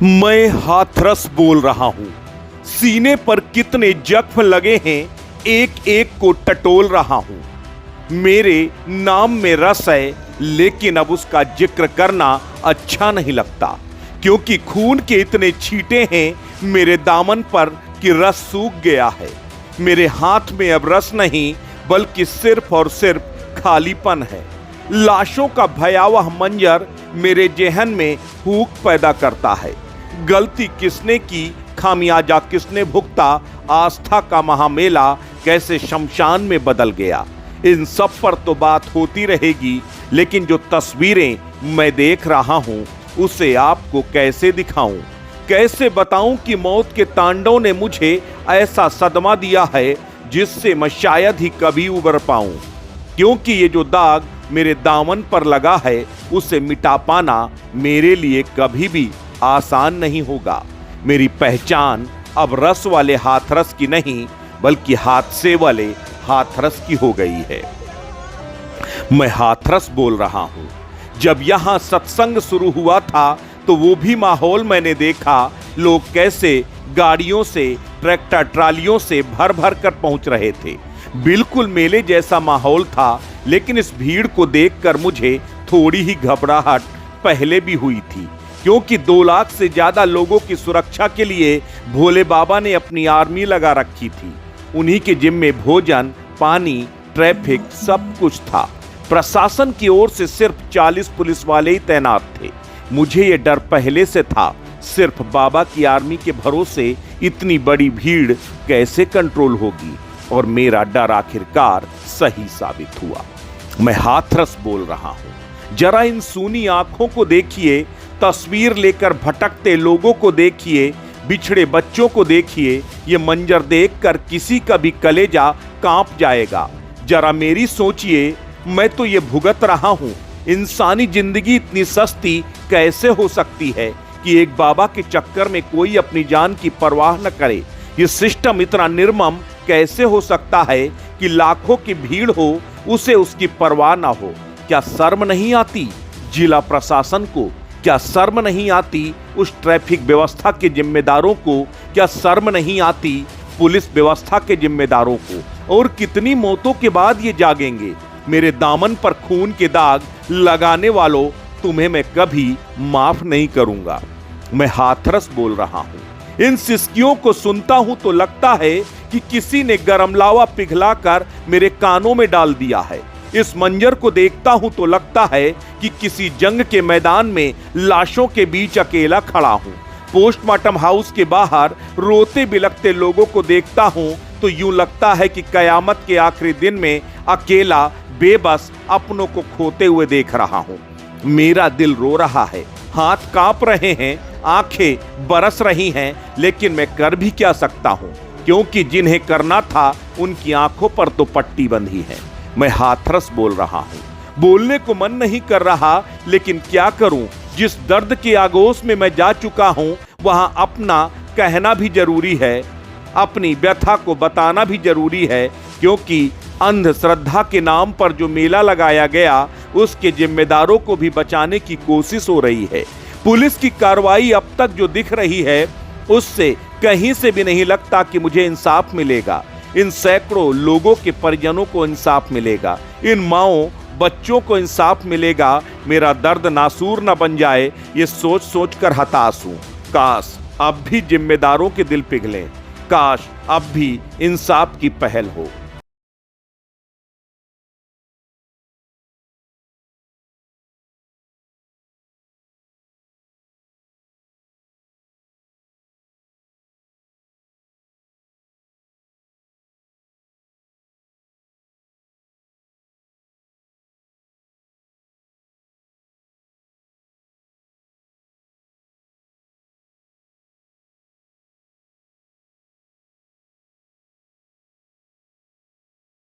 मैं हाथरस बोल रहा हूं। सीने पर कितने जख्म लगे हैं, एक एक को टटोल रहा हूं। मेरे नाम में रस है, लेकिन अब उसका जिक्र करना अच्छा नहीं लगता, क्योंकि खून के इतने छींटे हैं मेरे दामन पर कि रस सूख गया है। मेरे हाथ में अब रस नहीं, बल्कि सिर्फ और सिर्फ खालीपन है। लाशों का भयावह मंजर मेरे जेहन में हुक पैदा करता है। गलती किसने की, खामियाजा किसने भुगता, आस्था का महामेला कैसे शमशान में बदल गया। इन सब पर तो बात होती रहेगी, लेकिन जो तस्वीरें मैं देख रहा हूं उसे आपको कैसे दिखाऊं, कैसे बताऊं कि मौत के तांडव ने मुझे ऐसा सदमा दिया है जिससे मैं शायद ही कभी उबर पाऊं। क्योंकि ये जो दाग मेरे दामन पर लगा है उसे मिटा पाना मेरे लिए कभी भी आसान नहीं होगा। मेरी पहचान अब रस वाले हाथरस की नहीं, बल्कि हादसे वाले हाथरस की हो गई है। मैं हाथरस बोल रहा हूं। जब यहां सत्संग शुरू हुआ था तो वो भी माहौल मैंने देखा। लोग कैसे गाड़ियों से, ट्रैक्टर ट्रालियों से भर भर कर पहुंच रहे थे। बिल्कुल मेले जैसा माहौल था, लेकिन इस भीड़ को देखकर मुझे थोड़ी ही घबराहट पहले भी हुई थी, क्योंकि 2 लाख से ज्यादा लोगों की सुरक्षा के लिए भोले बाबा ने अपनी आर्मी लगा रखी थी। उन्हीं के जिम्मे भोजन, पानी, ट्रैफिक सब कुछ था। प्रशासन की ओर से सिर्फ 40 पुलिस वाले ही तैनात थे। मुझे ये डर पहले से था, सिर्फ बाबा की आर्मी के भरोसे इतनी बड़ी भीड़ कैसे कंट्रोल होगी, और मेरा डर आखिरकार सही साबित हुआ। मैं हाथरस बोल रहा हूं। जरा इन सूनी आंखों को देखिए, तस्वीर लेकर भटकते लोगों को देखिए, बिछड़े बच्चों को देखिए। ये मंजर देखकर किसी का भी कलेजा कांप जाएगा। जरा मेरी सोचिए, मैं तो ये भुगत रहा हूं। इंसानी जिंदगी इतनी सस्ती कैसे हो सकती है कि एक बाबा के चक्कर में कोई अपनी जान की परवाह न करे। ये सिस्टम इतना निर्मम कैसे हो सकता है कि लाखों की भीड़ हो, उसे उसकी परवाह ना हो। क्या शर्म नहीं आती जिला प्रशासन को? क्या शर्म नहीं आती उस ट्रैफिक व्यवस्था के जिम्मेदारों को? क्या शर्म नहीं आती पुलिस व्यवस्था के जिम्मेदारों को? और कितनी मौतों के बाद ये जागेंगे? मेरे दामन पर खून के दाग लगाने वालों, तुम्हें मैं कभी माफ नहीं करूंगा। मैं हाथरस बोल रहा हूं। इन सिसकियों को सुनता हूं तो लगता है कि किसी ने गरम लावा पिघलाकर मेरे कानों में डाल दिया है। इस मंजर को देखता हूं तो लगता है कि किसी जंग के मैदान में लाशों के बीच अकेला खड़ा हूं। पोस्टमार्टम हाउस के बाहर रोते बिलखते लोगों को देखता हूं तो यूं लगता है कि कयामत के आखिरी दिन में अकेला बेबस अपनों को खोते हुए देख रहा हूं। मेरा दिल रो रहा है, हाथ कांप रहे हैं, आंखें बरस रही हैं, लेकिन मैं कर भी क्या सकता हूं, क्योंकि जिन्हें करना था उनकी आंखों पर तो पट्टी बंधी है। मैं हाथरस बोल रहा हूं। बोलने को मन नहीं कर रहा, लेकिन क्या करूं? जिस दर्द के आगोश में मैं जा चुका हूं, वहां अपना कहना भी जरूरी है, अपनी व्यथा को बताना भी जरूरी है, क्योंकि अंधश्रद्धा के नाम पर जो मेला लगाया गया उसके जिम्मेदारों को भी बचाने की कोशिश हो रही है। पुलिस की कार्रवाई अब तक जो दिख रही है उससे कहीं से भी नहीं लगता कि मुझे इंसाफ मिलेगा। इन सैकड़ों लोगों के परिजनों को इंसाफ मिलेगा, इन माओं बच्चों को इंसाफ मिलेगा। मेरा दर्द नासूर न बन जाए, ये सोच सोच कर हताश हूं। काश अब भी जिम्मेदारों के दिल पिघलें, काश अब भी इंसाफ की पहल हो।